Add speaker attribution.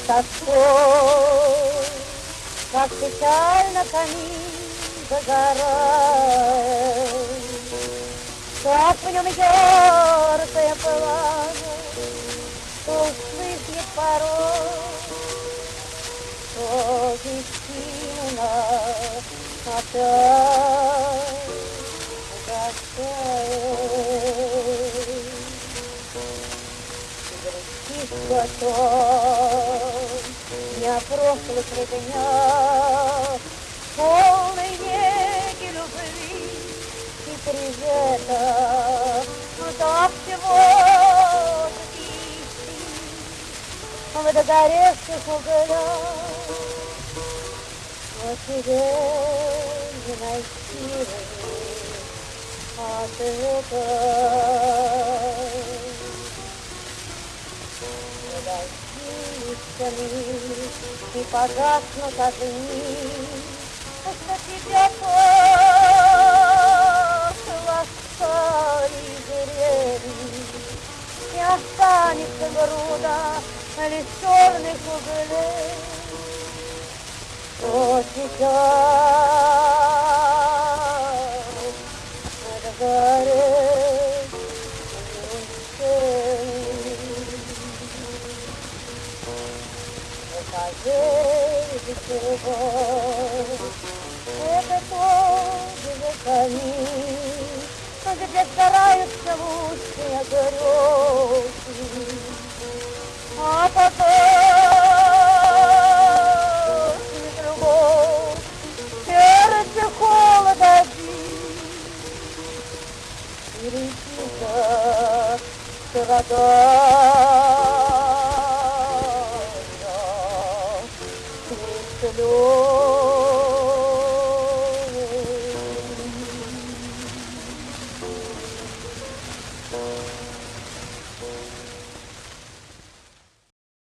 Speaker 1: тоской, как печально камин загорает, как в нем яркое пламя, что вспыхнет порой, что бессильно опять угасает. Грустишь потом не о прошлых ли днях, полной неги любви и привета, до всего-то кисти в догоревших углях, но тебе не найти ответа. И погаснут огни, что тебя полоскали грели, и останется груда лишь черных углей, что сейчас догорит это тоже камин, где стараются лучшие грезы, а потом из другого сердце холода и летит страдает.